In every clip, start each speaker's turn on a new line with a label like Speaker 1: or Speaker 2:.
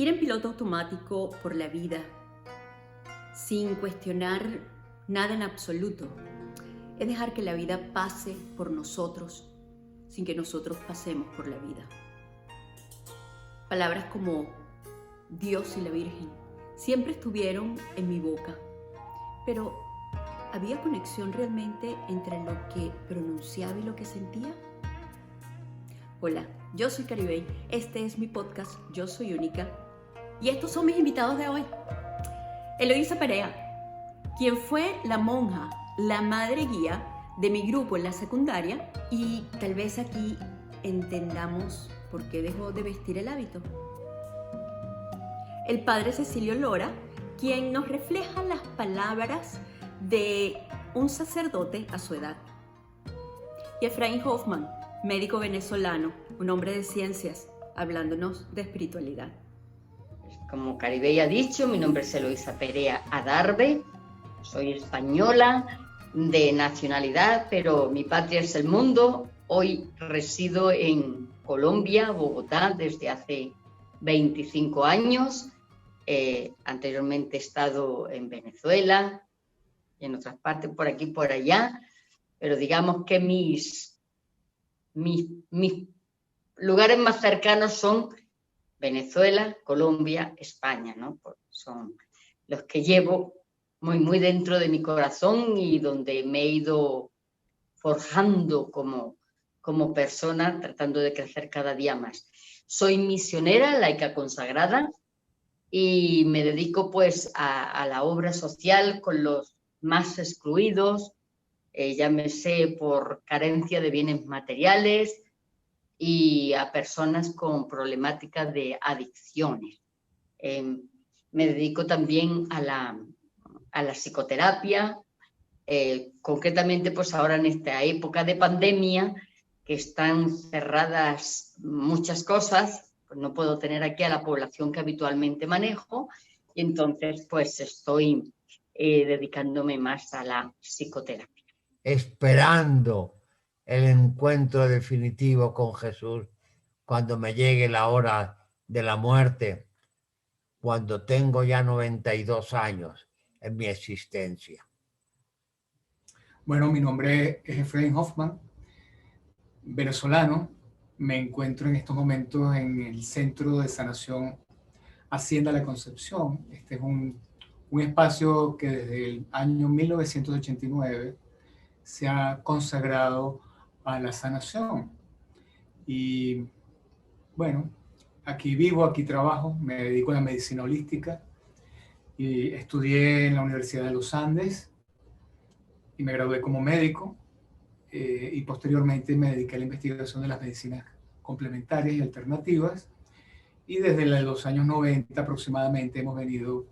Speaker 1: Ir en piloto automático por la vida, sin cuestionar nada en absoluto, es dejar que la vida pase por nosotros, sin que nosotros pasemos por la vida. Palabras como Dios y la Virgen siempre estuvieron en mi boca, pero ¿había conexión realmente entre lo que pronunciaba y lo que sentía? Hola, yo soy Caribey, este es mi podcast Yo Soy Única y estos son mis invitados de hoy. Eloísa Perea, quien fue la monja, la madre guía de mi grupo en la secundaria, y tal vez aquí entendamos por qué dejó de vestir el hábito. El padre Cecilio Lora, quien nos refleja las palabras de un sacerdote a su edad. Y Efraín Hoffman, médico venezolano, un hombre de ciencias, hablándonos de espiritualidad.
Speaker 2: Como Caribey ha dicho, mi nombre es Eloísa Perea Adarve, soy española de nacionalidad, pero mi patria es el mundo. Hoy resido en Colombia, Bogotá, desde hace 25 años. Anteriormente he estado en Venezuela y en otras partes, por aquí y por allá, pero digamos que mis lugares más cercanos son Venezuela, Colombia, España, ¿no? Son los que llevo muy dentro de mi corazón y donde me he ido forjando como persona, tratando de crecer cada día más. Soy misionera, laica consagrada, y me dedico pues a la obra social con los más excluidos, llámese por carencia de bienes materiales, y a personas con problemáticas de adicciones. Me dedico también a la psicoterapia, concretamente pues ahora en esta época de pandemia, que están cerradas muchas cosas, pues no puedo tener aquí a la población que habitualmente manejo, y entonces pues estoy dedicándome más a la psicoterapia.
Speaker 3: Esperando el encuentro definitivo con Jesús cuando me llegue la hora de la muerte, cuando tengo ya 92 años en mi existencia.
Speaker 4: Bueno, mi nombre es Efraín Hoffman, venezolano. Me encuentro en estos momentos en el Centro de Sanación Hacienda La Concepción. Este es un espacio que desde el año 1989 se ha consagrado a la sanación. Y bueno, aquí vivo, aquí trabajo, me dedico a la medicina holística y estudié en la Universidad de los Andes y me gradué como médico. Y posteriormente me dediqué a la investigación de las medicinas complementarias y alternativas, y desde los años 90 aproximadamente hemos venido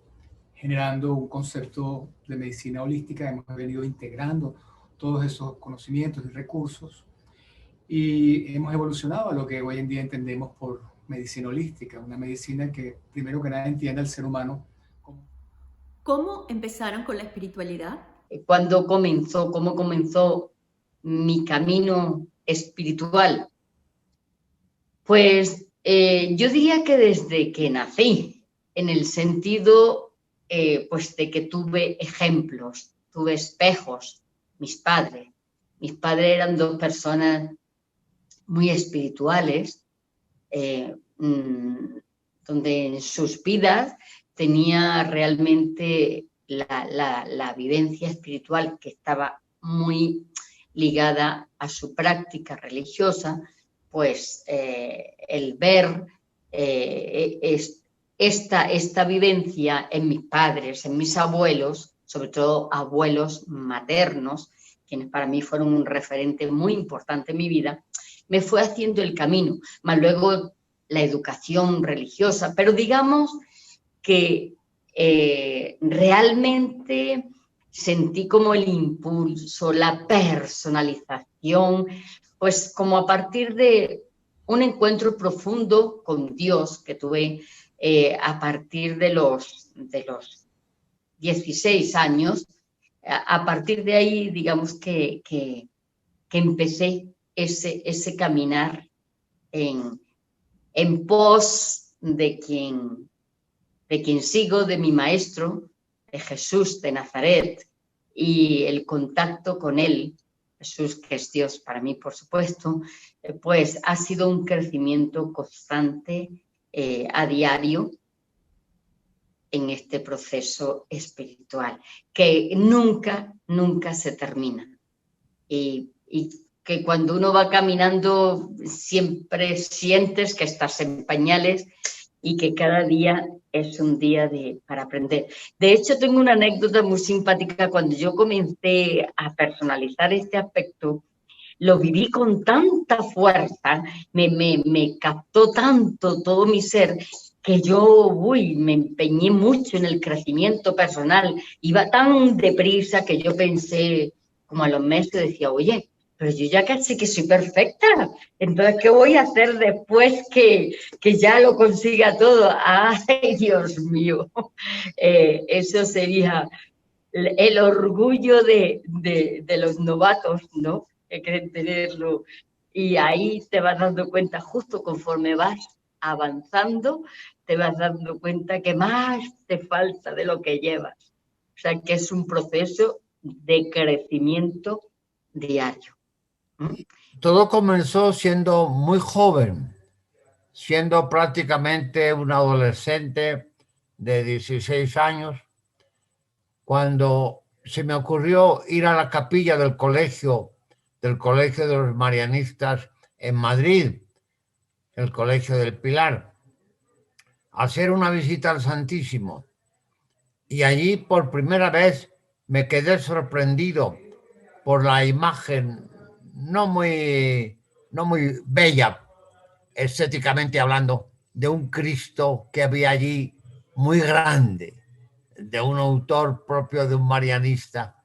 Speaker 4: generando un concepto de medicina holística, hemos venido integrando todos esos conocimientos y recursos y hemos evolucionado a lo que hoy en día entendemos por medicina holística, una medicina que primero que nada entiende al ser humano.
Speaker 1: ¿Cómo empezaron con la espiritualidad?
Speaker 2: ¿Cómo comenzó mi camino espiritual? Pues yo diría que desde que nací, en el sentido pues de que tuve ejemplos, tuve espejos. Mis padres eran dos personas muy espirituales, donde en sus vidas tenía realmente la vivencia espiritual que estaba muy ligada a su práctica religiosa, pues el ver esta vivencia en mis padres, en mis abuelos, sobre todo abuelos maternos, quienes para mí fueron un referente muy importante en mi vida, me fue haciendo el camino, más luego la educación religiosa, pero digamos que realmente sentí como el impulso, la personalización, pues como a partir de un encuentro profundo con Dios que tuve a partir de los 16 años. A partir de ahí, digamos que empecé ese caminar en pos de quien de quien sigo, de mi maestro, de Jesús de Nazaret, y el contacto con él, Jesús, que es Dios para mí, por supuesto, pues ha sido un crecimiento constante a diario en este proceso espiritual, que nunca, nunca se termina. Y que cuando uno va caminando siempre sientes que estás en pañales y que cada día es un día para aprender. De hecho, tengo una anécdota muy simpática. Cuando yo comencé a personalizar este aspecto, lo viví con tanta fuerza, me captó tanto todo mi ser, que yo me empeñé mucho en el crecimiento personal. Iba tan deprisa que yo pensé, como a los meses, decía, oye, pero yo ya casi que soy perfecta, entonces, ¿qué voy a hacer después que ya lo consiga todo? ¡Ay, Dios mío! Eso sería el orgullo de los novatos, ¿no?, que quieren tenerlo. Y ahí te vas dando cuenta, justo conforme vas avanzando, te vas dando cuenta que más te falta de lo que llevas. O sea, que es un proceso de crecimiento diario.
Speaker 3: Todo comenzó siendo muy joven, siendo prácticamente un adolescente de 16 años, cuando se me ocurrió ir a la capilla del Colegio de los Marianistas en Madrid, el Colegio del Pilar, a hacer una visita al Santísimo. Y allí por primera vez me quedé sorprendido por la imagen no muy bella, estéticamente hablando, de un Cristo que había allí muy grande, de un autor propio de un marianista.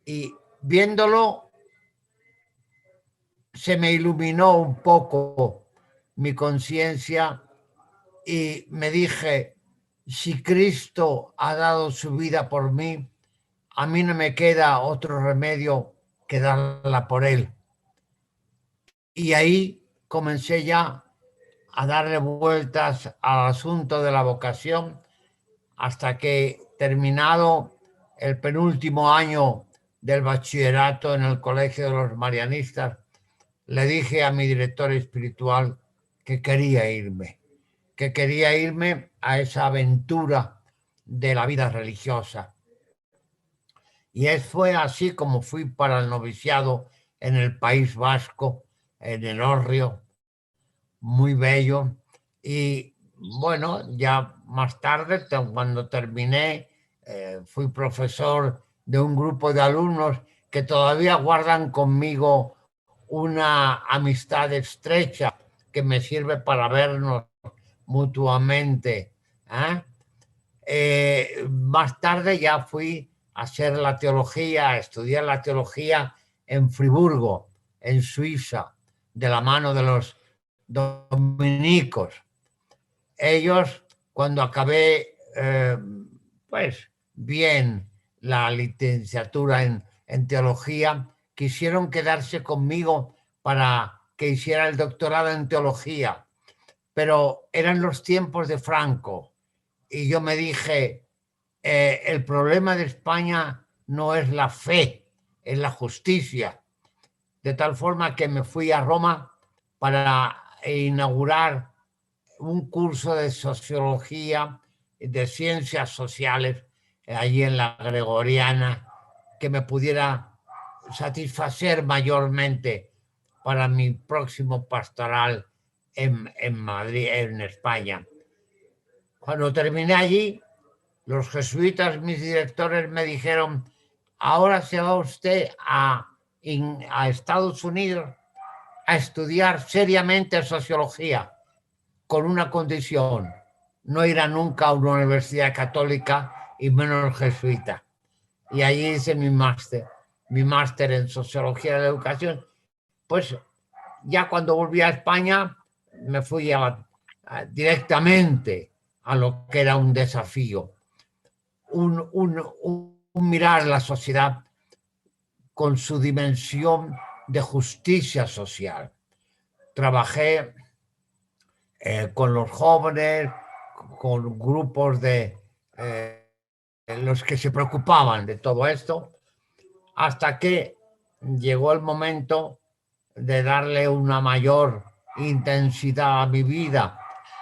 Speaker 3: Y viéndolo, se me iluminó un poco mi conciencia y me dije, si Cristo ha dado su vida por mí, a mí no me queda otro remedio que darla por él. Y ahí comencé ya a darle vueltas al asunto de la vocación, hasta que, terminado el penúltimo año del bachillerato en el Colegio de los Marianistas, le dije a mi director espiritual que quería irme a esa aventura de la vida religiosa. Y fue así como fui para el noviciado en el País Vasco, en Elorrio, muy bello. Y bueno, ya más tarde, cuando terminé, fui profesor de un grupo de alumnos que todavía guardan conmigo una amistad estrecha que me sirve para vernos mutuamente. Más tarde ya fui a hacer la teología, a estudiar la teología en Friburgo, en Suiza, de la mano de los dominicos. Ellos, cuando acabé, pues bien, la licenciatura en teología, quisieron quedarse conmigo para que hiciera el doctorado en teología, pero eran los tiempos de Franco y yo me dije, el problema de España no es la fe, es la justicia. De tal forma que me fui a Roma para inaugurar un curso de sociología, de ciencias sociales, allí en la Gregoriana, que me pudiera satisfacer mayormente para mi próximo pastoral en Madrid, en España. Cuando terminé allí, los jesuitas, mis directores, me dijeron, ahora se va usted a Estados Unidos a estudiar seriamente sociología, con una condición: no irá nunca a una universidad católica y menos jesuita. Y allí hice mi máster en sociología de la educación. Pues ya cuando volví a España me fui directamente a lo que era un desafío, un mirar la sociedad con su dimensión de justicia social. Trabajé con los jóvenes, con grupos de los que se preocupaban de todo esto, hasta que llegó el momento de darle una mayor intensidad a mi vida.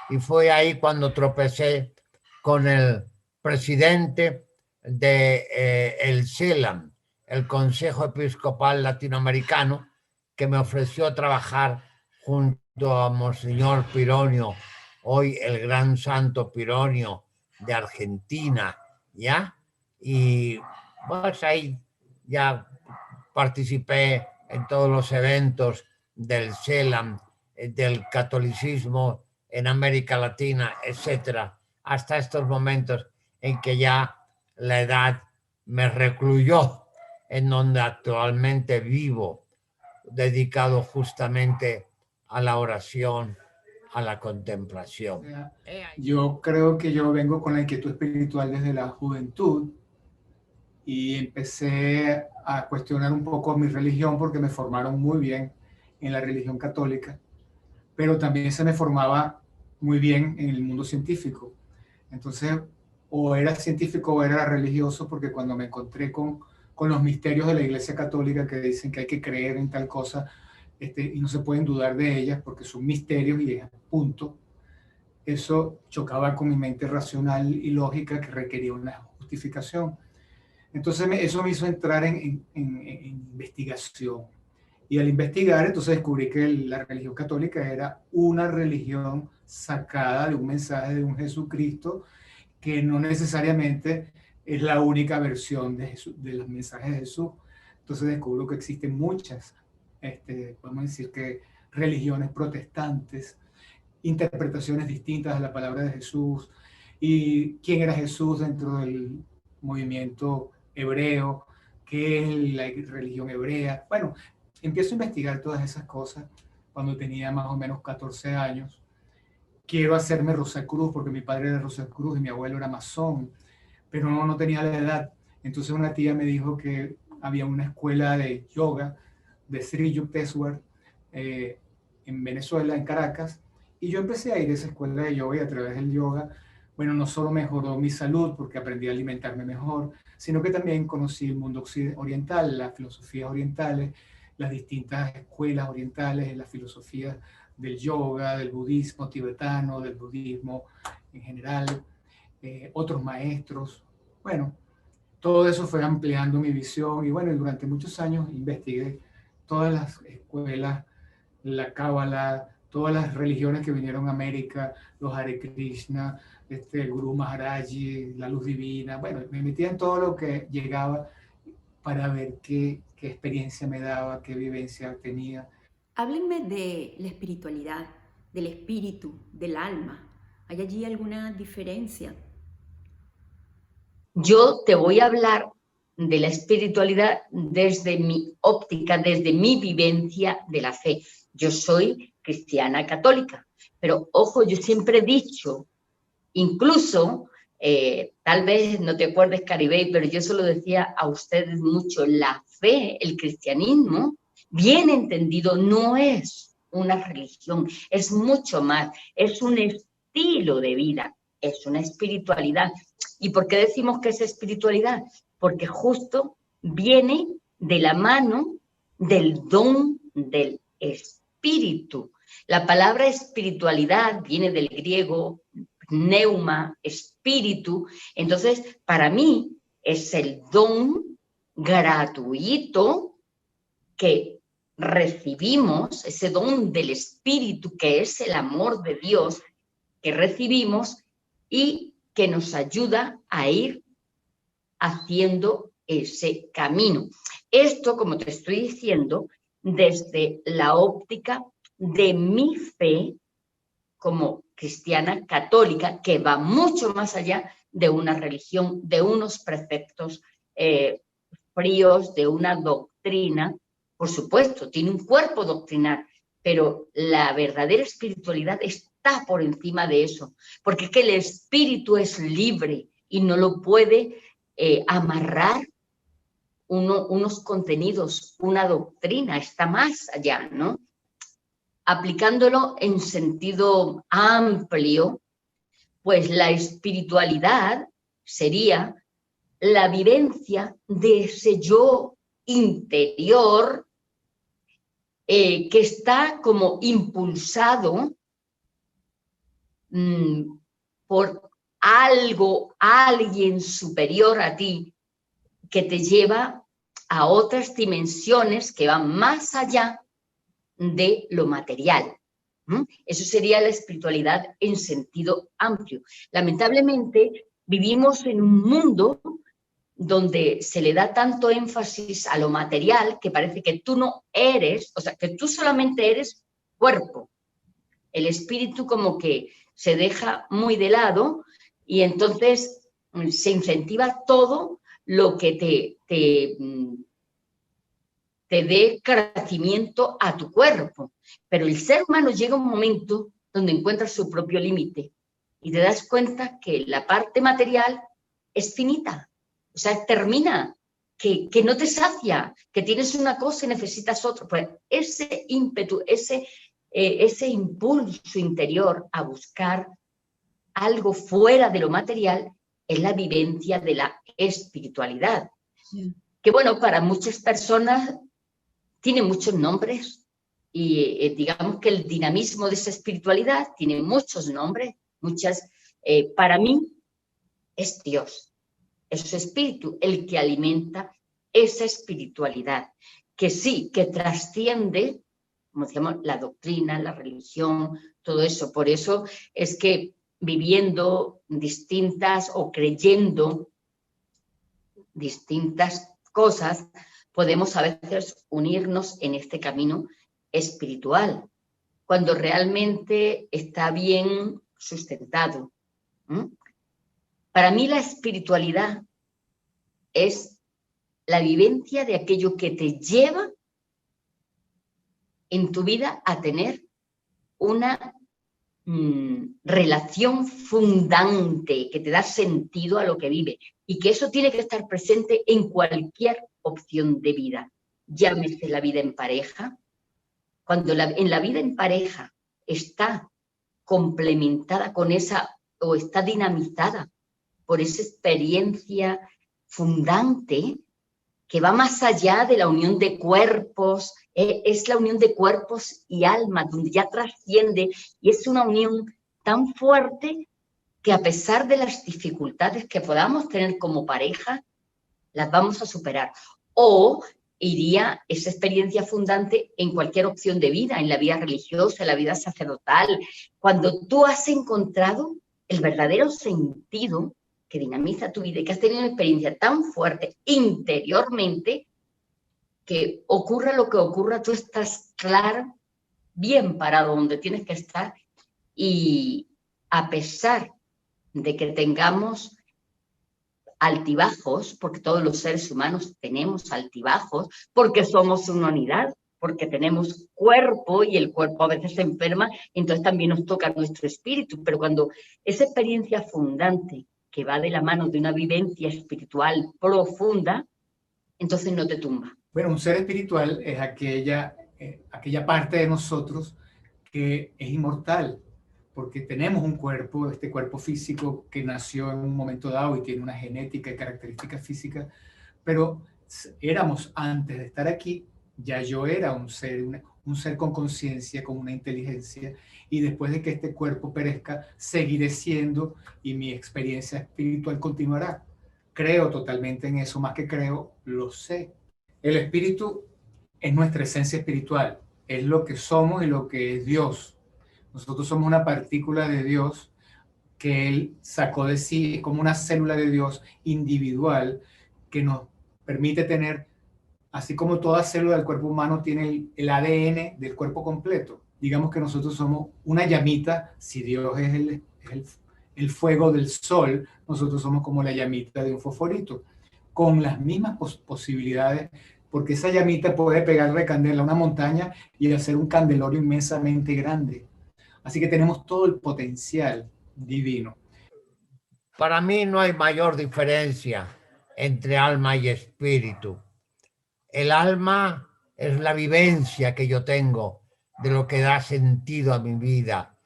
Speaker 3: Y fue ahí cuando tropecé con el presidente de el CELAM, el Consejo Episcopal Latinoamericano, que me ofreció trabajar junto a Monseñor Pironio, hoy el gran santo Pironio de Argentina, ¿ya? Y pues ahí ya participé en todos los eventos del CELAM, del catolicismo en América Latina, etcétera, hasta estos momentos en que ya la edad me recluyó en donde actualmente vivo, dedicado justamente a la oración, a la contemplación.
Speaker 4: Yo creo que yo vengo con la inquietud espiritual desde la juventud y empecé a cuestionar un poco mi religión porque me formaron muy bien en la religión católica, pero también se me formaba muy bien en el mundo científico. Entonces, o era científico o era religioso, porque cuando me encontré con los misterios de la Iglesia Católica que dicen que hay que creer en tal cosa y no se pueden dudar de ellas porque son misterios y es punto, eso chocaba con mi mente racional y lógica que requería una justificación. Entonces eso me hizo entrar en investigación. Y al investigar, entonces descubrí que la religión católica era una religión sacada de un mensaje de un Jesucristo que no necesariamente es la única versión de los mensajes de Jesús. Entonces descubro que existen muchas, podemos decir que religiones protestantes, interpretaciones distintas de la palabra de Jesús y quién era Jesús dentro del movimiento hebreo, qué es la religión hebrea. Bueno, empiezo a investigar todas esas cosas cuando tenía más o menos 14 años. Quiero hacerme Rosacruz porque mi padre era Rosacruz y mi abuelo era masón, pero no tenía la edad. Entonces una tía me dijo que había una escuela de yoga de Sri Yukteswar en Venezuela, en Caracas, y yo empecé a ir a esa escuela de yoga y a través del yoga, bueno, no solo mejoró mi salud porque aprendí a alimentarme mejor, sino que también conocí el mundo oriental, las filosofías orientales, las distintas escuelas orientales, las filosofías del yoga, del budismo tibetano, del budismo en general, otros maestros. Bueno, todo eso fue ampliando mi visión y bueno, durante muchos años investigué todas las escuelas, la Cábala, todas las religiones que vinieron a América, los Hare Krishna, el Guru Maharaji, la luz divina. Bueno, me metía en todo lo que llegaba para ver qué experiencia me daba, qué vivencia tenía.
Speaker 1: Háblenme de la espiritualidad, del espíritu, del alma. ¿Hay allí alguna diferencia?
Speaker 2: Yo te voy a hablar de la espiritualidad desde mi óptica, desde mi vivencia de la fe. Yo soy cristiana católica, pero ojo, yo siempre he dicho, incluso, tal vez no te acuerdes, Caribey, pero yo se lo decía a ustedes mucho, la fe, el cristianismo, bien entendido, no es una religión, es mucho más, es un estilo de vida, es una espiritualidad. ¿Y por qué decimos que es espiritualidad? Porque justo viene de la mano del don del espíritu. La palabra espiritualidad viene del griego pneuma, espíritu. Entonces, para mí es el don gratuito que recibimos, ese don del espíritu que es el amor de Dios que recibimos y que nos ayuda a ir haciendo ese camino. Esto, como te estoy diciendo, desde la óptica de mi fe como cristiana católica, que va mucho más allá de una religión, de unos preceptos fríos, de una doctrina. Por supuesto, tiene un cuerpo doctrinal, pero la verdadera espiritualidad está por encima de eso, porque es que el espíritu es libre y no lo puede amarrar unos contenidos, una doctrina, está más allá, ¿no? Aplicándolo en sentido amplio, Pues la espiritualidad sería la vivencia de ese yo interior que está como impulsado por algo, alguien superior a ti, que te lleva a otras dimensiones que van más allá de lo material. Eso sería la espiritualidad en sentido amplio. Lamentablemente, vivimos en un mundo donde se le da tanto énfasis a lo material que parece que tú no eres, o sea, que tú solamente eres cuerpo. El espíritu como que se deja muy de lado y entonces se incentiva todo lo que te dé crecimiento a tu cuerpo. Pero el ser humano llega a un momento donde encuentra su propio límite y te das cuenta que la parte material es finita, o sea, termina, que no te sacia, que tienes una cosa y necesitas otra. Pues ese ímpetu, ese impulso interior a buscar algo fuera de lo material es la vivencia de la espiritualidad. Sí. Que bueno, para muchas personas tiene muchos nombres y digamos que el dinamismo de esa espiritualidad tiene muchos nombres, para mí es Dios, es su espíritu el que alimenta esa espiritualidad, que sí, que trasciende, como decíamos, la doctrina, la religión, todo eso. Por eso es que viviendo distintas o creyendo distintas cosas, podemos a veces unirnos en este camino espiritual, cuando realmente está bien sustentado. Para mí la espiritualidad es la vivencia de aquello que te lleva en tu vida a tener una relación fundante que te da sentido a lo que vive y que eso tiene que estar presente en cualquier opción de vida. Llámese la vida en pareja. Cuando en la vida en pareja está complementada con esa o está dinamizada por esa experiencia fundante que va más allá de la unión de cuerpos, es la unión de cuerpos y almas, donde ya trasciende y es una unión tan fuerte que a pesar de las dificultades que podamos tener como pareja, las vamos a superar. O iría esa experiencia fundante en cualquier opción de vida, en la vida religiosa, en la vida sacerdotal, cuando tú has encontrado el verdadero sentido que dinamiza tu vida y que has tenido una experiencia tan fuerte interiormente que ocurra lo que ocurra, tú estás claro, bien parado donde tienes que estar y a pesar de que tengamos altibajos, porque todos los seres humanos tenemos altibajos, porque somos una unidad, porque tenemos cuerpo y el cuerpo a veces se enferma, entonces también nos toca nuestro espíritu, pero cuando esa experiencia fundante que va de la mano de una vivencia espiritual profunda, entonces no te tumba.
Speaker 4: Bueno, un ser espiritual es aquella parte de nosotros que es inmortal, porque tenemos un cuerpo, este cuerpo físico que nació en un momento dado y tiene una genética y características físicas, pero éramos antes de estar aquí, ya yo era un ser con conciencia, con una inteligencia, y después de que este cuerpo perezca, seguiré siendo y mi experiencia espiritual continuará. Creo totalmente en eso, más que creo, lo sé. El espíritu es nuestra esencia espiritual, es lo que somos y lo que es Dios. Nosotros somos una partícula de Dios que Él sacó de sí, es como una célula de Dios individual que nos permite tener, así como toda célula del cuerpo humano tiene el ADN del cuerpo completo. Digamos que nosotros somos una llamita, si Dios es el fuego del sol, nosotros somos como la llamita de un fosforito, con las mismas posibilidades, porque esa llamita puede pegarle candela a una montaña y hacer un candelabro inmensamente grande. Así que tenemos todo el potencial divino.
Speaker 3: Para mí no hay mayor diferencia entre alma y espíritu. El alma es la vivencia que yo tengo de lo que da sentido a mi vida,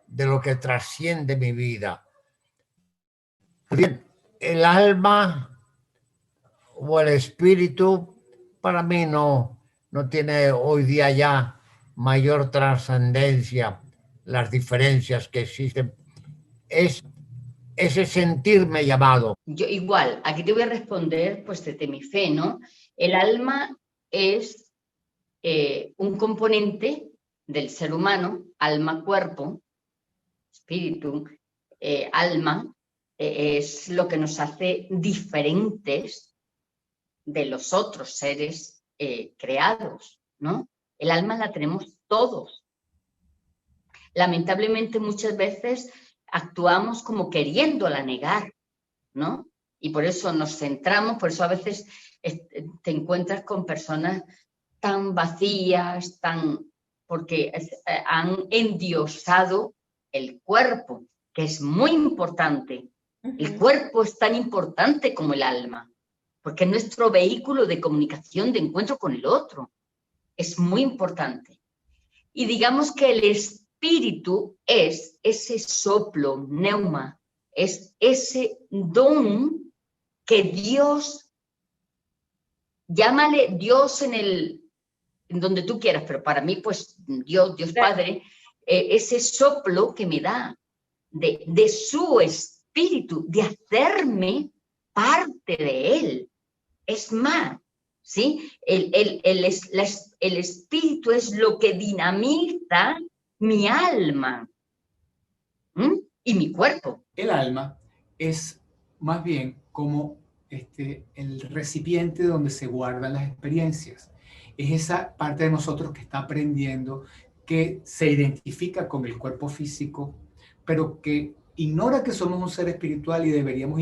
Speaker 3: de lo que trasciende mi vida. Bien, el alma o el espíritu para mí no tiene hoy día ya mayor trascendencia las diferencias que existen. Es ese sentirme llamado.
Speaker 2: Yo igual, aquí te voy a responder pues desde mi fe, ¿no? El alma es un componente del ser humano, alma, cuerpo, espíritu, alma, es lo que nos hace diferentes de los otros seres creados, ¿no? El alma la tenemos todos. Lamentablemente muchas veces actuamos como queriéndola negar, ¿no? Y por eso nos centramos, por eso a veces te encuentras con personas tan vacías, porque han endiosado el cuerpo, que es muy importante. El cuerpo es tan importante como el alma, porque es nuestro vehículo de comunicación, de encuentro con el otro. Es muy importante. Y digamos que el espíritu es ese soplo, neuma, es ese don que Dios, llámale Dios en donde tú quieras, pero para mí, pues, Dios Padre, ese soplo que me da de su espíritu, de hacerme parte de él. Es más, ¿sí? El espíritu es lo que dinamiza mi alma y mi cuerpo.
Speaker 4: El alma es más bien como el recipiente donde se guardan las experiencias. Es esa parte de nosotros que está aprendiendo, que se identifica con el cuerpo físico, pero que ignora que somos un ser espiritual y deberíamos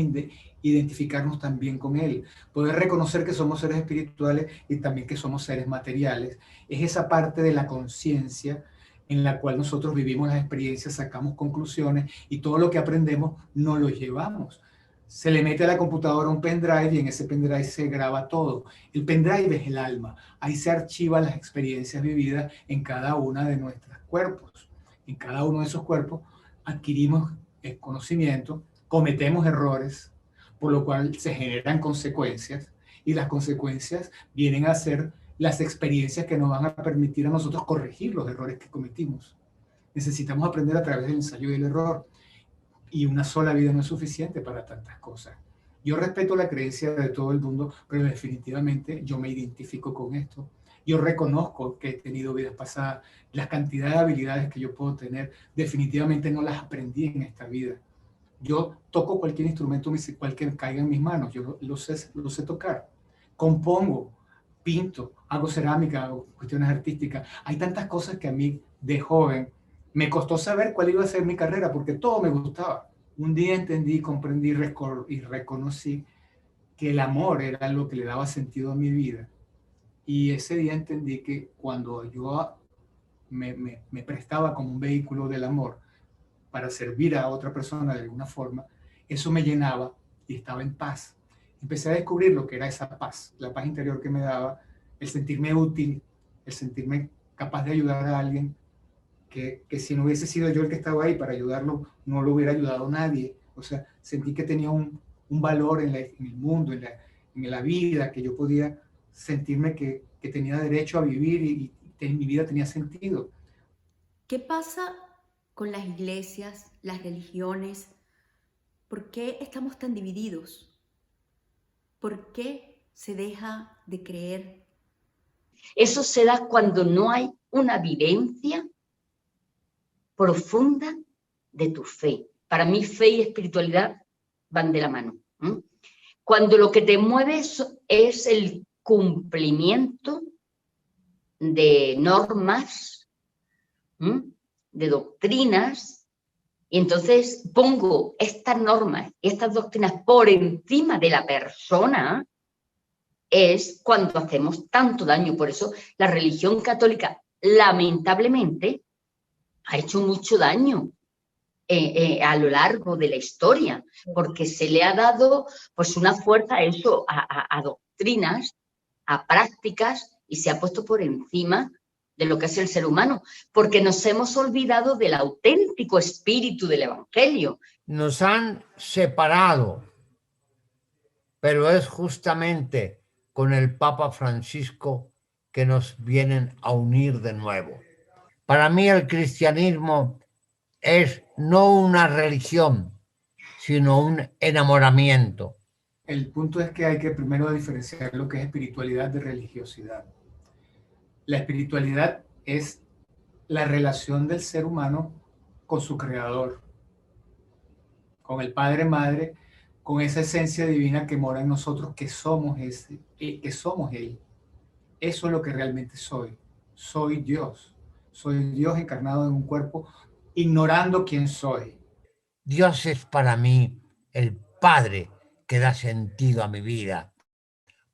Speaker 4: identificarnos también con él. Poder reconocer que somos seres espirituales y también que somos seres materiales. Es esa parte de la conciencia en la cual nosotros vivimos las experiencias, sacamos conclusiones y todo lo que aprendemos nos lo llevamos. Se le mete a la computadora un pendrive y en ese pendrive se graba todo. El pendrive es el alma. Ahí se archivan las experiencias vividas en cada uno de nuestros cuerpos. En cada uno de esos cuerpos adquirimos el conocimiento, cometemos errores, por lo cual se generan consecuencias y las consecuencias vienen a ser las experiencias que nos van a permitir a nosotros corregir los errores que cometimos. Necesitamos aprender a través del ensayo y el error. Y una sola vida no es suficiente para tantas cosas. Yo respeto la creencia de todo el mundo, pero definitivamente yo me identifico con esto. Yo reconozco que he tenido vidas pasadas. La cantidad de habilidades que yo puedo tener, definitivamente no las aprendí en esta vida. Yo toco cualquier instrumento musical que caiga en mis manos. Yo lo sé tocar. Compongo, pinto, hago cerámica, hago cuestiones artísticas. Hay tantas cosas que a mí de joven me costó saber cuál iba a ser mi carrera porque todo me gustaba. Un día entendí, comprendí y reconocí que el amor era lo que le daba sentido a mi vida. Y ese día entendí que cuando yo me prestaba como un vehículo del amor para servir a otra persona de alguna forma, eso me llenaba y estaba en paz. Empecé a descubrir lo que era esa paz, la paz interior que me daba, el sentirme útil, el sentirme capaz de ayudar a alguien, que si no hubiese sido yo el que estaba ahí para ayudarlo, no lo hubiera ayudado nadie. O sea, sentí que tenía un valor en el mundo, en la vida, que yo podía sentirme que tenía derecho a vivir y mi vida tenía sentido.
Speaker 1: ¿Qué pasa con las iglesias, las religiones? ¿Por qué estamos tan divididos? ¿Por qué se deja de creer?
Speaker 2: Eso se da cuando no hay una vivencia profunda de tu fe. Para mí, fe y espiritualidad van de la mano. Cuando lo que te mueve es el cumplimiento de normas, de doctrinas, y entonces pongo estas normas y estas doctrinas por encima de la persona, es cuando hacemos tanto daño. Por eso la religión católica, lamentablemente, ha hecho mucho daño a lo largo de la historia, porque se le ha dado pues una fuerza a eso, a doctrinas, a prácticas, y se ha puesto por encima de lo que es el ser humano, porque nos hemos olvidado del auténtico espíritu del Evangelio,
Speaker 3: Nos han separado, pero es justamente con el Papa Francisco que nos vienen a unir de nuevo. Para mí el cristianismo es no una religión, sino un enamoramiento.
Speaker 4: El punto es que hay que primero diferenciar lo que es espiritualidad de religiosidad. La espiritualidad es la relación del ser humano con su creador, con el Padre, Madre, con esa esencia divina que mora en nosotros, que somos que somos Él. Eso es lo que realmente soy. Soy Dios. Soy Dios encarnado en un cuerpo, ignorando quién soy.
Speaker 3: Dios es para mí el Padre que da sentido a mi vida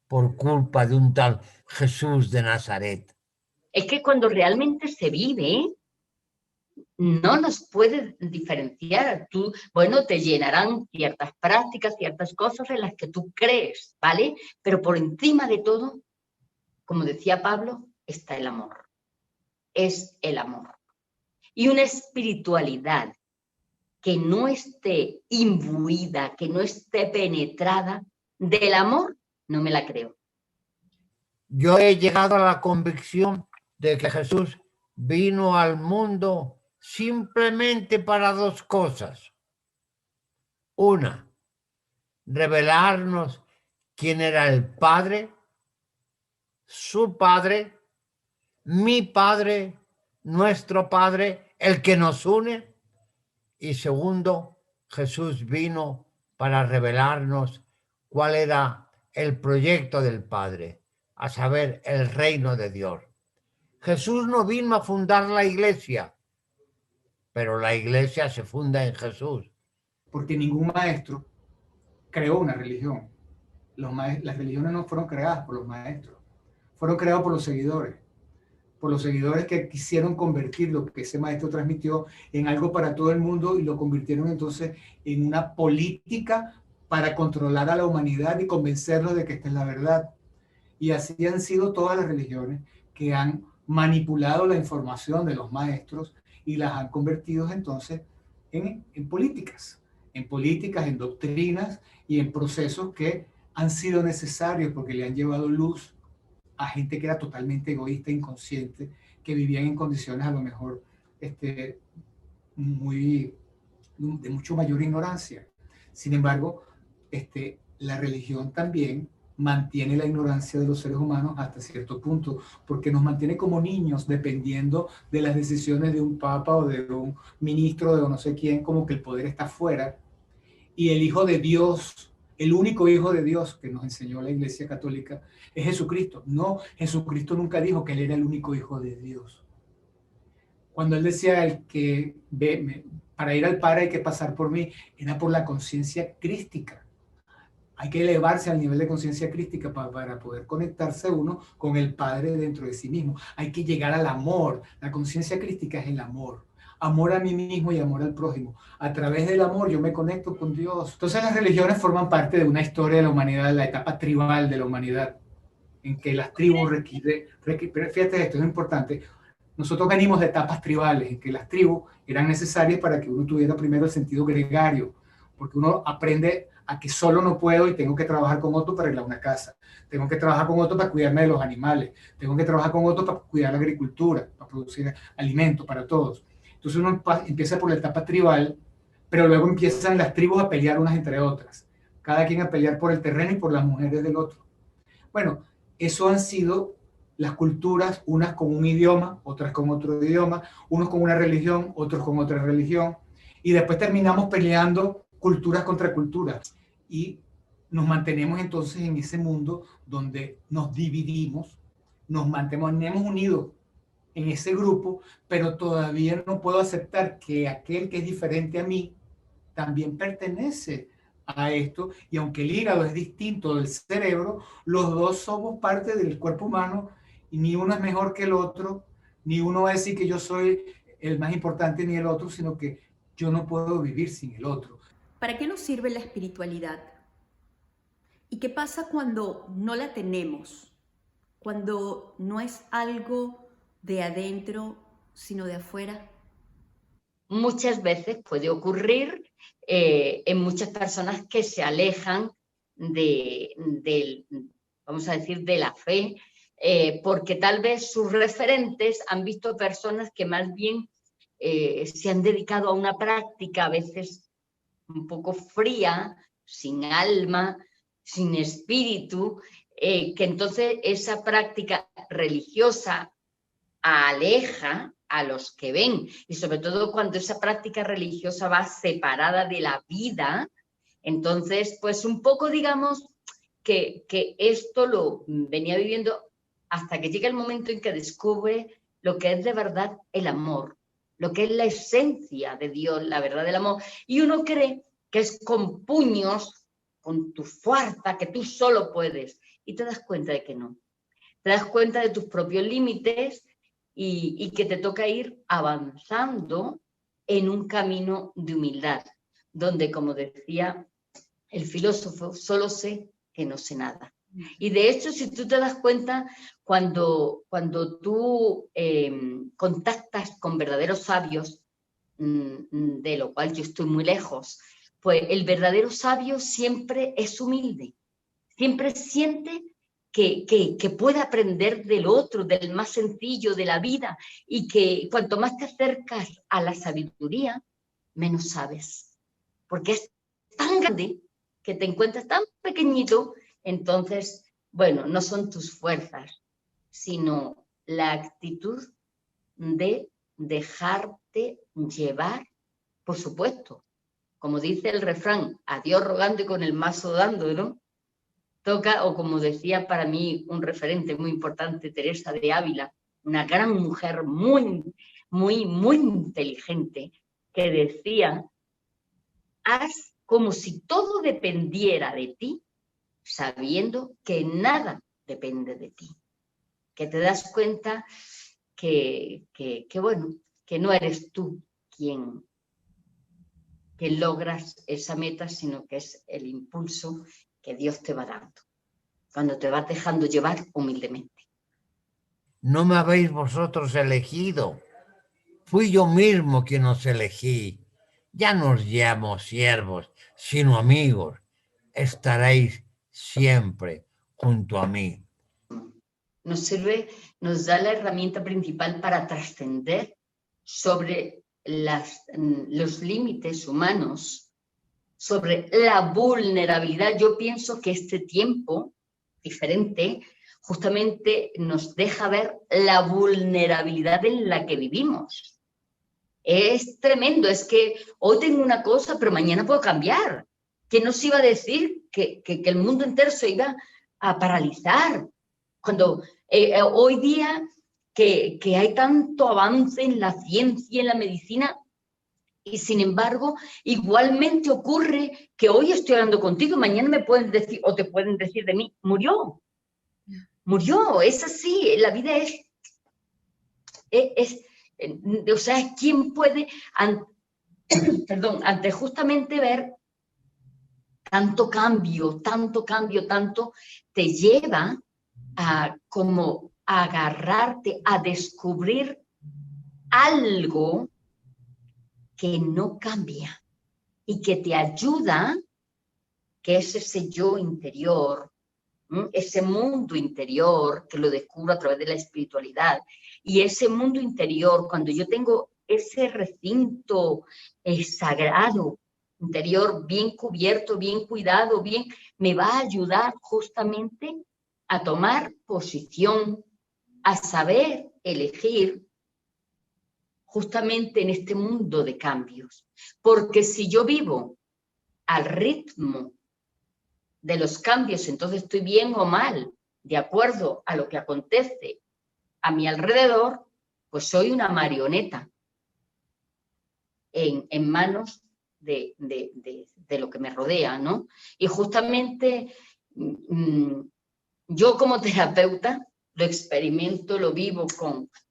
Speaker 3: por culpa de un tal Jesús de Nazaret.
Speaker 2: Es que cuando realmente se vive, no nos puede diferenciar. Tú, bueno, te llenarán ciertas prácticas, ciertas cosas en las que tú crees, ¿vale? Pero por encima de todo, como decía Pablo, está el amor. Es el amor. Y una espiritualidad que no esté imbuida, que no esté penetrada del amor, no me la creo.
Speaker 3: Yo he llegado a la convicción de que Jesús vino al mundo simplemente para dos cosas. Una, revelarnos quién era el Padre, su Padre, mi Padre, nuestro Padre, el que nos une. Y segundo, Jesús vino para revelarnos cuál era el proyecto del Padre, a saber, el reino de Dios. Jesús no vino a fundar la iglesia, pero la iglesia se funda en Jesús.
Speaker 4: Porque ningún maestro creó una religión. Las religiones no fueron creadas por los maestros, fueron creadas por los seguidores que quisieron convertir lo que ese maestro transmitió en algo para todo el mundo y lo convirtieron entonces en una política para controlar a la humanidad y convencerlos de que esta es la verdad. Y así han sido todas las religiones que han manipulado la información de los maestros y las han convertido entonces en políticas, en doctrinas y en procesos que han sido necesarios porque le han llevado luz a gente que era totalmente egoísta, inconsciente, que vivían en condiciones a lo mejor de mucho mayor ignorancia. Sin embargo, la religión también mantiene la ignorancia de los seres humanos hasta cierto punto, porque nos mantiene como niños dependiendo de las decisiones de un papa o de un ministro de no sé quién, como que el poder está fuera. Y el Hijo de Dios, el único Hijo de Dios que nos enseñó la Iglesia Católica, es Jesucristo. No, Jesucristo nunca dijo que Él era el único Hijo de Dios. Cuando Él decía para ir al Padre hay que pasar por mí, era por la conciencia crística. Hay que elevarse al nivel de conciencia crística para poder conectarse uno con el Padre dentro de sí mismo. Hay que llegar al amor. La conciencia crística es el amor. Amor a mí mismo y amor al prójimo. A través del amor yo me conecto con Dios. Entonces las religiones forman parte de una historia de la humanidad, la etapa tribal de la humanidad, en que las tribus fíjate esto, es importante. Nosotros venimos de etapas tribales, en que las tribus eran necesarias para que uno tuviera primero el sentido gregario, porque uno aprende a que solo no puedo y tengo que trabajar con otro para arreglar una casa, tengo que trabajar con otro para cuidarme de los animales, tengo que trabajar con otro para cuidar la agricultura, para producir alimentos para todos. Entonces uno empieza por la etapa tribal, pero luego empiezan las tribus a pelear unas entre otras, cada quien a pelear por el terreno y por las mujeres del otro. Bueno, eso han sido las culturas, unas con un idioma, otras con otro idioma, unos con una religión, otros con otra religión, y después terminamos peleando culturas contra culturas, y nos mantenemos entonces en ese mundo donde nos dividimos, nos mantenemos unidos en ese grupo, pero todavía no puedo aceptar que aquel que es diferente a mí también pertenece a esto, y aunque el hígado es distinto del cerebro, los dos somos parte del cuerpo humano y ni uno es mejor que el otro, ni uno va a decir que yo soy el más importante ni el otro, sino que yo no puedo vivir sin el otro.
Speaker 1: ¿Para qué nos sirve la espiritualidad? ¿Y qué pasa cuando no la tenemos? Cuando no es algo de adentro, sino de afuera.
Speaker 2: muchas veces puede ocurrir en muchas personas que se alejan vamos a decir, de la fe, porque tal vez sus referentes han visto personas que más bien se han dedicado a una práctica a veces un poco fría, sin alma, sin espíritu, que entonces esa práctica religiosa aleja a los que ven, y sobre todo cuando esa práctica religiosa va separada de la vida. Entonces, pues un poco digamos que esto lo venía viviendo hasta que llega el momento en que descubre lo que es de verdad el amor, lo que es la esencia de Dios, la verdad del amor. Y uno cree que es con puños, con tu fuerza, que tú solo puedes. Y te das cuenta de que no. Te das cuenta de tus propios límites y que te toca ir avanzando en un camino de humildad, donde, como decía el filósofo, solo sé que no sé nada. Y de hecho, si tú te das cuenta, cuando tú contactas con verdaderos sabios, de lo cual yo estoy muy lejos, pues el verdadero sabio siempre es humilde, siempre siente que puede aprender del otro, del más sencillo, de la vida, y que cuanto más te acercas a la sabiduría, menos sabes, porque es tan grande que te encuentras tan pequeñito. Entonces, bueno, no son tus fuerzas, sino la actitud de dejarte llevar, por supuesto, como dice el refrán, a Dios rogando y con el mazo dando, ¿no? Toca, o como decía para mí un referente muy importante, Teresa de Ávila, una gran mujer muy, muy, muy inteligente, que decía, haz como si todo dependiera de ti, sabiendo que nada depende de ti. Que te das cuenta que bueno, que no eres tú quien logras esa meta, sino que es el impulso que Dios te va dando, cuando te vas dejando llevar humildemente.
Speaker 3: No me habéis vosotros elegido, fui yo mismo quien os elegí. Ya no os llamo siervos, sino amigos. Estaréis siempre junto a mí.
Speaker 2: Nos sirve, nos da la herramienta principal para trascender sobre los límites humanos, sobre la vulnerabilidad. Yo pienso que este tiempo diferente justamente nos deja ver la vulnerabilidad en la que vivimos. Es tremendo, es que hoy tengo una cosa, pero mañana puedo cambiar. ¿Quién nos iba a decir que el mundo entero se iba a paralizar? Cuando hoy día que hay tanto avance en la ciencia, en la medicina, y sin embargo, igualmente ocurre que hoy estoy hablando contigo y mañana me pueden decir, o te pueden decir de mí, murió. Murió, es así, la vida o sea, ¿quién puede, ante justamente ver tanto cambio, te lleva a como agarrarte, a descubrir algo que no cambia y que te ayuda, que es ese yo interior, ese mundo interior que lo descubro a través de la espiritualidad. Y ese mundo interior, cuando yo tengo ese recinto sagrado interior bien cubierto, bien cuidado, me va a ayudar justamente a tomar posición, a saber elegir justamente en este mundo de cambios. Porque si yo vivo al ritmo de los cambios, entonces estoy bien o mal, de acuerdo a lo que acontece a mi alrededor, pues soy una marioneta en manos de lo que me rodea, ¿no? Y justamente yo como terapeuta lo experimento, lo vivo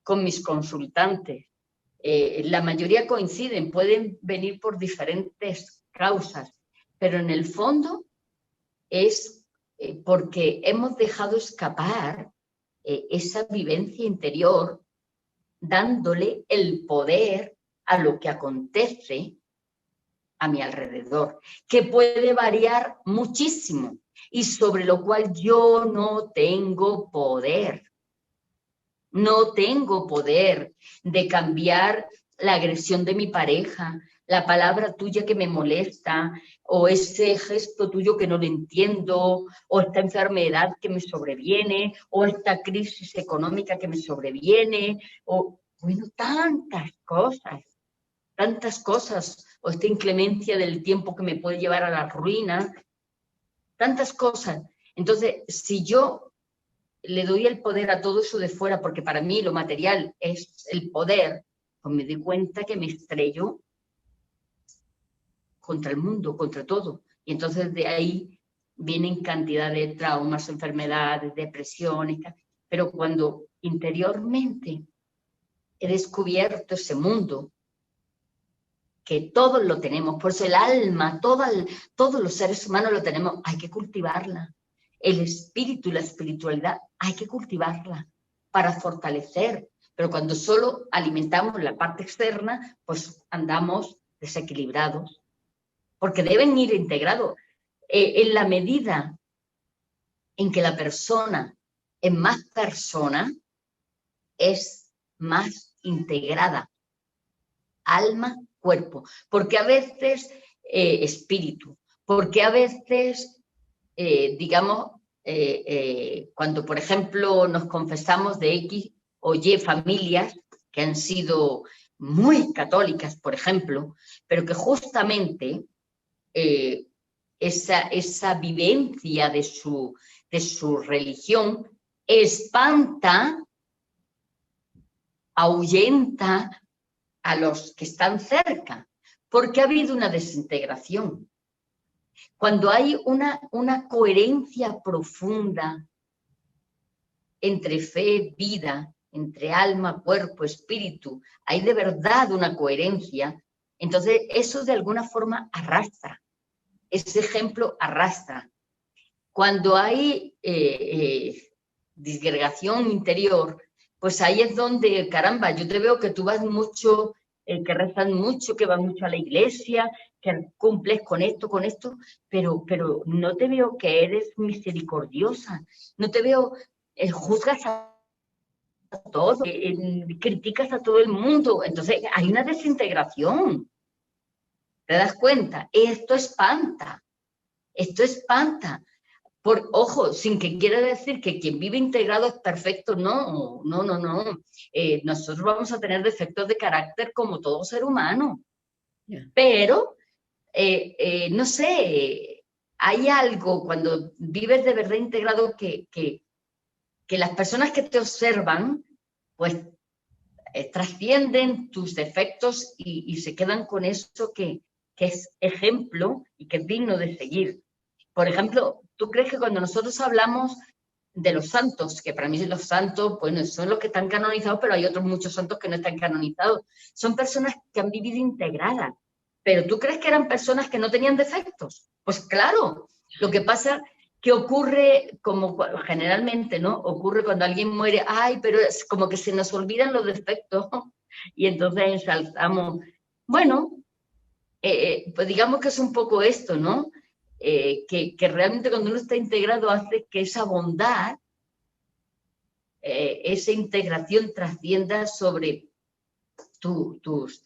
Speaker 2: con mis consultantes. La mayoría coinciden, pueden venir por diferentes causas, pero en el fondo es porque hemos dejado escapar esa vivencia interior, dándole el poder a lo que acontece a mi alrededor, que puede variar muchísimo y sobre lo cual yo no tengo poder. No tengo poder de cambiar la agresión de mi pareja, la palabra tuya que me molesta, o ese gesto tuyo que no lo entiendo, o esta enfermedad que me sobreviene, o esta crisis económica que me sobreviene, o, bueno, tantas cosas, o esta inclemencia del tiempo que me puede llevar a la ruina, tantas cosas. Entonces, si yo le doy el poder a todo eso de fuera, porque para mí lo material es el poder, pues me doy cuenta que me estrello contra el mundo, contra todo. Y entonces de ahí vienen cantidad de traumas, enfermedades, depresiones, pero cuando interiormente he descubierto ese mundo, que todos lo tenemos, por eso el alma, todos los seres humanos lo tenemos, hay que cultivarla. El espíritu y la espiritualidad hay que cultivarla para fortalecer, pero cuando solo alimentamos la parte externa, pues andamos desequilibrados, porque deben ir integrados. En la medida en que la persona es más persona, es más integrada, alma, cuerpo, porque a veces espíritu, porque a veces digamos, cuando por ejemplo nos confesamos de X o Y familias que han sido muy católicas, por ejemplo, pero que justamente esa vivencia de su religión espanta, ahuyenta a los que están cerca, porque ha habido una desintegración. Cuando hay una coherencia profunda entre fe, vida, entre alma, cuerpo, espíritu, hay de verdad una coherencia, entonces eso de alguna forma arrastra, ese ejemplo arrastra. Cuando hay disgregación interior, pues ahí es donde, caramba, yo te veo que tú vas mucho, que rezas mucho, que vas mucho a la iglesia, que cumples con esto, pero no te veo que eres misericordiosa, no te veo, juzgas a todo, criticas a todo el mundo, entonces hay una desintegración, ¿te das cuenta? Esto espanta, ojo, sin que quiera decir que quien vive integrado es perfecto, no. Nosotros vamos a tener defectos de carácter como todo ser humano, pero no sé, hay algo cuando vives de verdad integrado que las personas que te observan, pues trascienden tus defectos y se quedan con eso que es ejemplo y que es digno de seguir. Por ejemplo, ¿tú crees que cuando nosotros hablamos de los santos, que para mí los santos, bueno, son los que están canonizados, pero hay otros muchos santos que no están canonizados, son personas que han vivido integradas, pero ¿tú crees que eran personas que no tenían defectos? Pues claro, lo que pasa que ocurre como generalmente, ¿no? Ocurre cuando alguien muere, ay, pero es como que se nos olvidan los defectos y entonces ensalzamos. Bueno, pues digamos que es un poco esto, ¿no? Que realmente cuando uno está integrado hace que esa bondad, esa integración trascienda sobre tus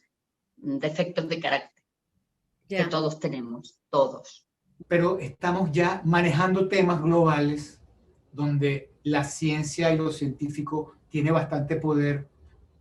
Speaker 2: defectos de carácter, que todos tenemos, todos.
Speaker 4: Pero estamos ya manejando temas globales donde la ciencia y lo científico tiene bastante poder,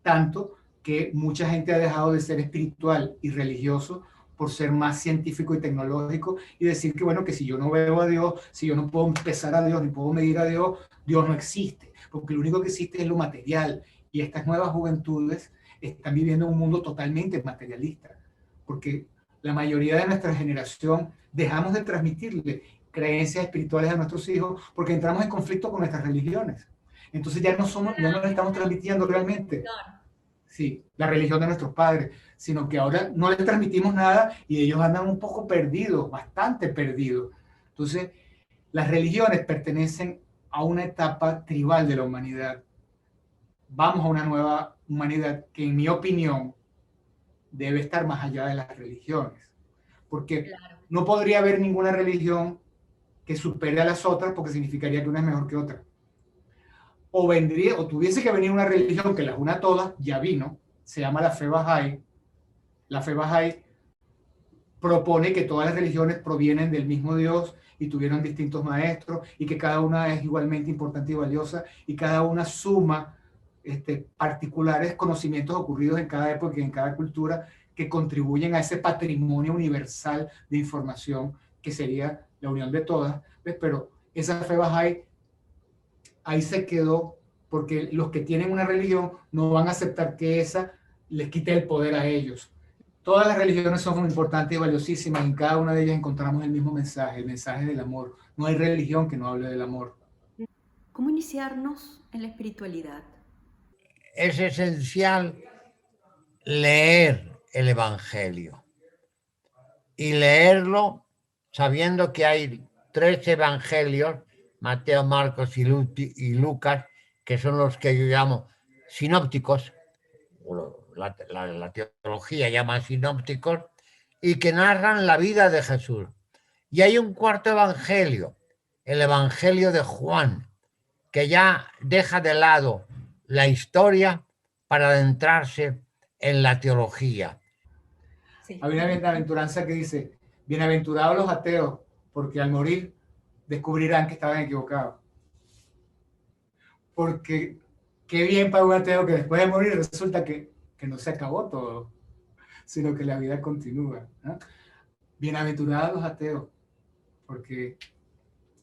Speaker 4: tanto que mucha gente ha dejado de ser espiritual y religioso por ser más científico y tecnológico y decir que, bueno, que si yo no veo a Dios, si yo no puedo pesar a Dios, ni puedo medir a Dios, Dios no existe, porque lo único que existe es lo material. Y estas nuevas juventudes están viviendo en un mundo totalmente materialista, porque la mayoría de nuestra generación dejamos de transmitirle creencias espirituales a nuestros hijos porque entramos en conflicto con nuestras religiones. Entonces ya no le estamos transmitiendo realmente, sí, la religión de nuestros padres, sino que ahora no les transmitimos nada y ellos andan un poco perdidos, bastante perdidos. Entonces, las religiones pertenecen a una etapa tribal de la humanidad. Vamos a una nueva humanidad que, en mi opinión, debe estar más allá de las religiones, porque
Speaker 1: Claro.
Speaker 4: no podría haber ninguna religión que supere a las otras porque significaría que una es mejor que otra. O vendría, o tuviese que venir una religión que las una a todas, ya vino, se llama la fe Bahá'í. La fe Bahá'í propone que todas las religiones provienen del mismo Dios y tuvieron distintos maestros y que cada una es igualmente importante y valiosa y cada una suma particulares conocimientos ocurridos en cada época y en cada cultura que contribuyen a ese patrimonio universal de información que sería la unión de todas. ¿Ves? Pero esa fe Bahá'í ahí se quedó porque los que tienen una religión no van a aceptar que esa les quite el poder a ellos. Todas las religiones son importantes y valiosísimas. En cada una de ellas encontramos el mismo mensaje, el mensaje del amor. No hay religión que no hable del amor.
Speaker 1: ¿Cómo iniciarnos en la espiritualidad?
Speaker 3: Es esencial leer el Evangelio y leerlo sabiendo que hay 3 evangelios, Mateo, Marcos y Lucas, que son los que yo llamo sinópticos, la teología llama sinópticos, y que narran la vida de Jesús. Y hay un 4.º evangelio, el Evangelio de Juan, que ya deja de lado la historia para adentrarse en la teología.
Speaker 4: Sí. Hay una bienaventuranza que dice, bienaventurados los ateos, porque al morir descubrirán que estaban equivocados. Porque qué bien para un ateo que después de morir resulta que no se acabó todo, sino que la vida continúa, ¿no? Bienaventurados los ateos, porque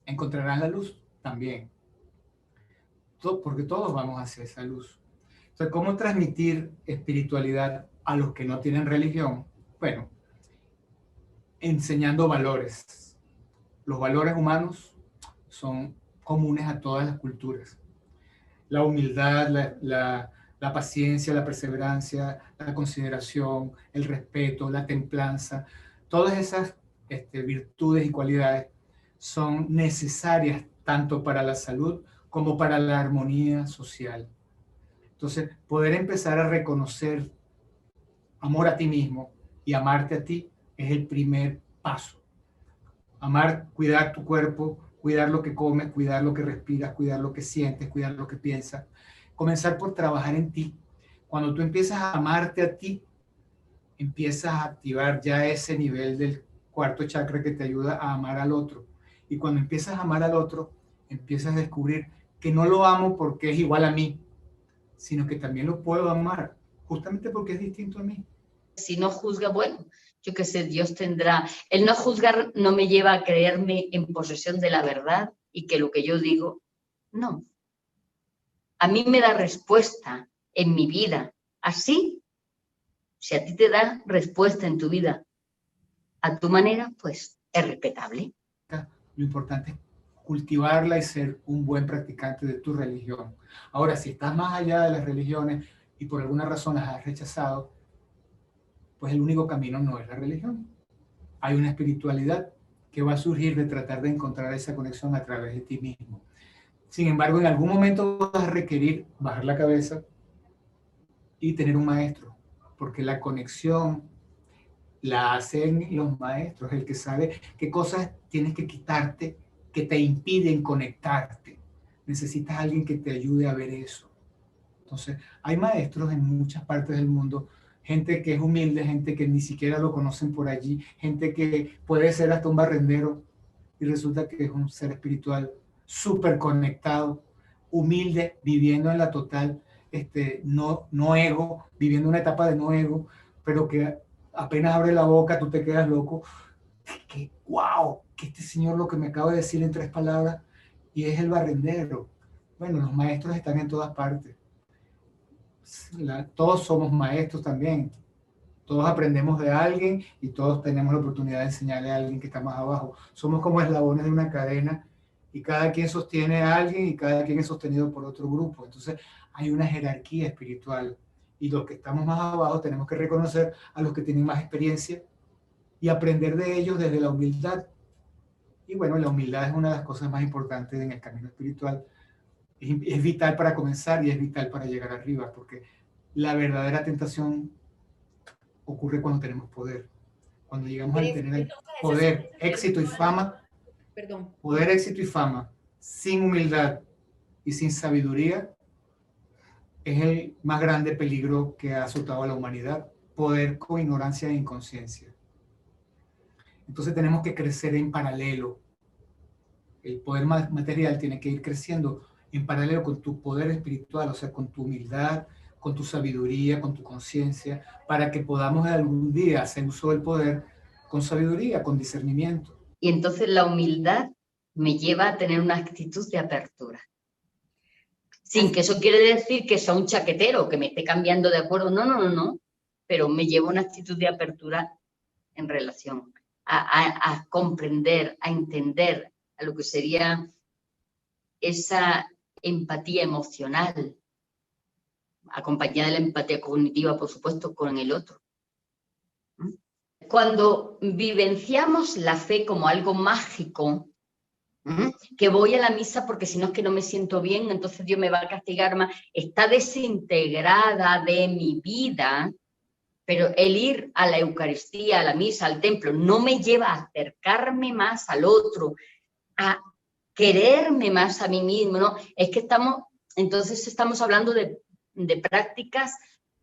Speaker 4: encontrarán la luz también. Porque todos vamos hacia esa luz. Entonces, ¿cómo transmitir espiritualidad a los que no tienen religión? Bueno, enseñando valores. Los valores humanos son comunes a todas las culturas. La humildad, la paciencia, la perseverancia, la consideración, el respeto, la templanza, todas esas virtudes y cualidades son necesarias tanto para la salud como para la armonía social. Entonces, poder empezar a reconocer amor a ti mismo y amarte a ti es el primer paso. Amar, cuidar tu cuerpo, cuidar lo que comes, cuidar lo que respiras, cuidar lo que sientes, cuidar lo que piensas. Comenzar por trabajar en ti. Cuando tú empiezas a amarte a ti, empiezas a activar ya ese nivel del 4.º chakra que te ayuda a amar al otro. Y cuando empiezas a amar al otro, empiezas a descubrir que no lo amo porque es igual a mí, sino que también lo puedo amar, justamente porque es distinto a mí.
Speaker 2: Si no juzga, bueno, yo qué sé, Dios tendrá. El no juzgar no me lleva a creerme en posesión de la verdad y que lo que yo digo, no. A mí me da respuesta en mi vida. Así, si a ti te da respuesta en tu vida a tu manera, pues es respetable.
Speaker 4: Lo importante es cultivarla y ser un buen practicante de tu religión. Ahora, si estás más allá de las religiones y por alguna razón las has rechazado, pues el único camino no es la religión. Hay una espiritualidad que va a surgir de tratar de encontrar esa conexión a través de ti mismo. Sin embargo, en algún momento vas a requerir bajar la cabeza y tener un maestro, porque la conexión la hacen los maestros, el que sabe qué cosas tienes que quitarte que te impiden conectarte. Necesitas a alguien que te ayude a ver eso. Entonces, hay maestros en muchas partes del mundo, gente que es humilde, gente que ni siquiera lo conocen por allí, gente que puede ser hasta un barrendero y resulta que es un ser espiritual súper conectado, humilde, viviendo en la total, no ego, viviendo una etapa de no ego, pero que apenas abre la boca, tú te quedas loco. Que wow, que este señor lo que me acaba de decir en 3 palabras, y es el barrendero. Bueno, los maestros están en todas partes. Todos somos maestros también. Todos aprendemos de alguien y todos tenemos la oportunidad de enseñarle a alguien que está más abajo. Somos como eslabones de una cadena y cada quien sostiene a alguien y cada quien es sostenido por otro grupo. Entonces hay una jerarquía espiritual y los que estamos más abajo tenemos que reconocer a los que tienen más experiencia y aprender de ellos desde la humildad. Y bueno, la humildad es una de las cosas más importantes en el camino espiritual. Es vital para comenzar y es vital para llegar arriba, porque la verdadera tentación ocurre cuando tenemos poder. Cuando llegamos a tener poder, éxito y fama, poder, éxito y fama, sin humildad y sin sabiduría, es el más grande peligro que ha azotado a la humanidad. Poder con ignorancia e inconsciencia. Entonces tenemos que crecer en paralelo. El poder material tiene que ir creciendo en paralelo con tu poder espiritual, o sea, con tu humildad, con tu sabiduría, con tu conciencia, para que podamos algún día hacer uso del poder con sabiduría, con discernimiento.
Speaker 2: Y entonces la humildad me lleva a tener una actitud de apertura. Sin que eso quiere decir que sea un chaquetero, que me esté cambiando de acuerdo. No, no, no, no. Pero me lleva una actitud de apertura en relación a comprender, a entender a lo que sería esa empatía emocional, acompañada de la empatía cognitiva, por supuesto, con el otro. Cuando vivenciamos la fe como algo mágico, que voy a la misa porque si no es que no me siento bien, entonces Dios me va a castigar más, está desintegrada de mi vida, pero el ir a la Eucaristía, a la misa, al templo, no me lleva a acercarme más al otro, a quererme más a mí mismo, ¿no? Es que estamos hablando de prácticas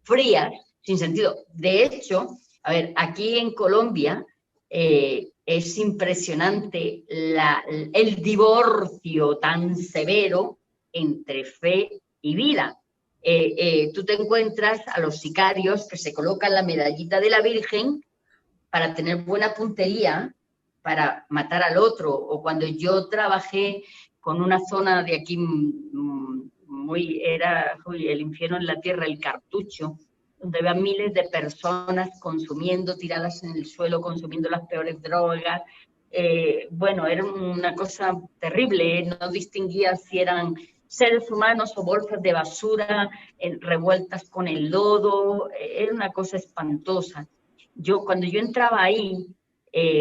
Speaker 2: frías, sin sentido. De hecho, a ver, aquí en Colombia es impresionante el divorcio tan severo entre fe y vida. Tú te encuentras a los sicarios que se colocan la medallita de la Virgen para tener buena puntería, para matar al otro. O cuando yo trabajé con una zona de aquí era el infierno en la tierra, el Cartucho, donde había miles de personas consumiendo, tiradas en el suelo, consumiendo las peores drogas. Bueno, era una cosa terrible, no distinguía si eran seres humanos o bolsas de basura revueltas con el lodo, era una cosa espantosa. Cuando yo entraba ahí,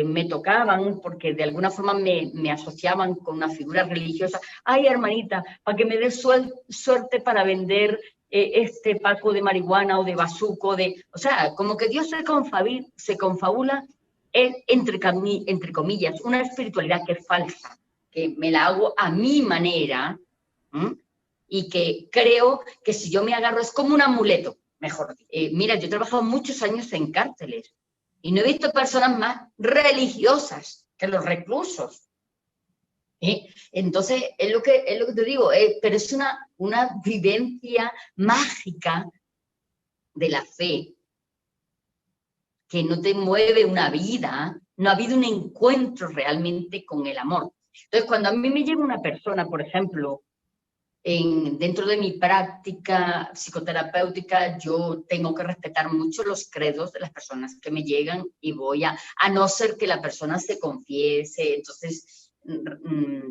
Speaker 2: me tocaban porque de alguna forma me asociaban con una figura religiosa. Ay, hermanita, para que me des suerte para vender este paco de marihuana o de bazuco, o sea, como que Dios se confabula entre comillas, una espiritualidad que es falsa, que me la hago a mi manera, y que creo que si yo me agarro es como un amuleto, mejor. Mira, yo he trabajado muchos años en cárceles y no he visto personas más religiosas que los reclusos. Entonces, es lo que te digo, pero es una vivencia mágica de la fe que no te mueve una vida, no ha habido un encuentro realmente con el amor. Entonces, cuando a mí me llega una persona, por ejemplo, dentro de mi práctica psicoterapéutica, yo tengo que respetar mucho los credos de las personas que me llegan y voy a no ser que la persona se confiese, entonces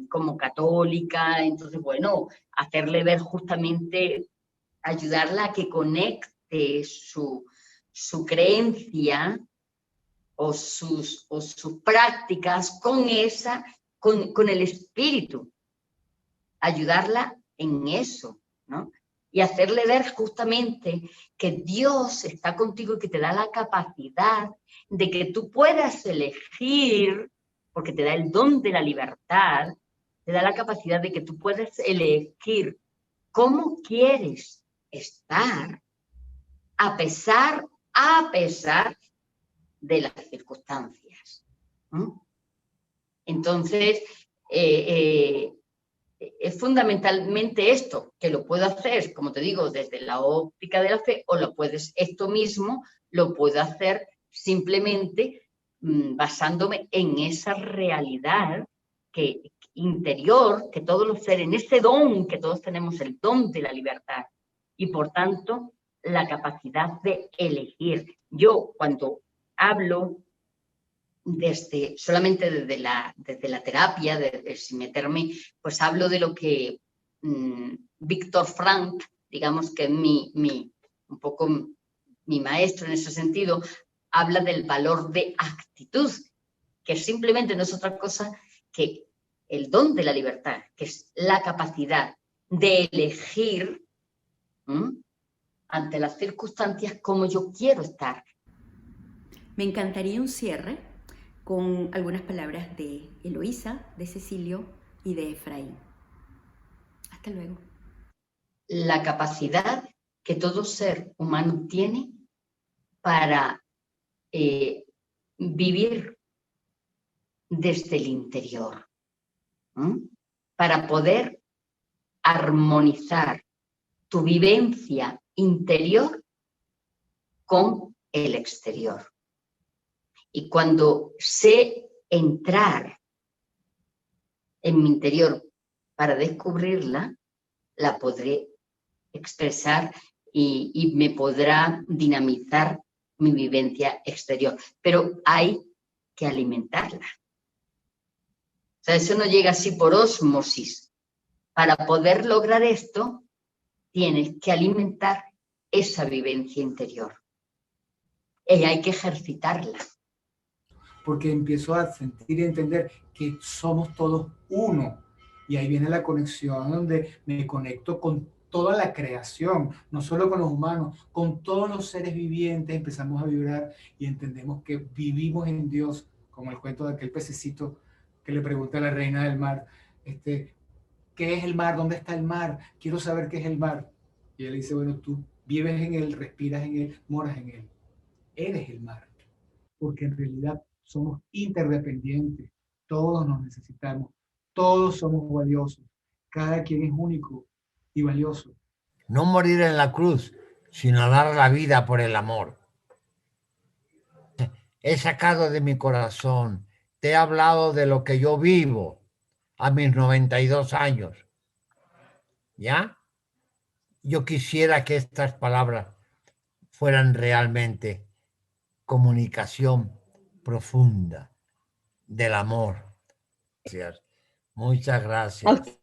Speaker 2: como católica, entonces bueno, hacerle ver justamente, ayudarla a que conecte su creencia o sus prácticas con el espíritu, ayudarla en eso, ¿no? Y hacerle ver justamente que Dios está contigo y que te da la capacidad de que tú puedas elegir, porque te da el don de la libertad, te da la capacidad de que tú puedas elegir cómo quieres estar a pesar de las circunstancias. Entonces, es fundamentalmente esto, que lo puedo hacer, como te digo, desde la óptica de la fe, o esto mismo lo puedo hacer simplemente basándome en esa realidad interior que todos los seres, en ese don que todos tenemos, el don de la libertad, y por tanto la capacidad de elegir. Yo cuando hablo solamente desde la terapia, sin meterme, pues hablo de lo que Víctor Frank, digamos que es un poco mi maestro en ese sentido, habla del valor de actitud, que simplemente no es otra cosa que el don de la libertad, que es la capacidad de elegir ante las circunstancias cómo yo quiero estar.
Speaker 1: Me encantaría un cierre con algunas palabras de Eloísa, de Cecilio y de Efraín. Hasta luego.
Speaker 2: La capacidad que todo ser humano tiene para vivir desde el interior, para poder armonizar tu vivencia interior con el exterior. Y cuando sé entrar en mi interior para descubrirla, la podré expresar y me podrá dinamizar mi vivencia exterior. Pero hay que alimentarla. O sea, eso no llega así por ósmosis. Para poder lograr esto, tienes que alimentar esa vivencia interior. Y hay que ejercitarla.
Speaker 4: Porque empiezo a sentir y entender que somos todos uno. Y ahí viene la conexión donde me conecto con toda la creación, no solo con los humanos, con todos los seres vivientes. Empezamos a vibrar y entendemos que vivimos en Dios, como el cuento de aquel pececito que le pregunta a la reina del mar, ¿qué es el mar? ¿Dónde está el mar? Quiero saber qué es el mar. Y él dice, bueno, tú vives en él, respiras en él, moras en él. Eres el mar. Porque en realidad somos interdependientes. Todos nos necesitamos. Todos somos valiosos. Cada quien es único y valioso.
Speaker 3: No morir en la cruz, sino dar la vida por el amor. He sacado de mi corazón, te he hablado de lo que yo vivo a mis 92 años. ¿Ya? Yo quisiera que estas palabras fueran realmente comunicación profunda del amor. Gracias. Muchas gracias.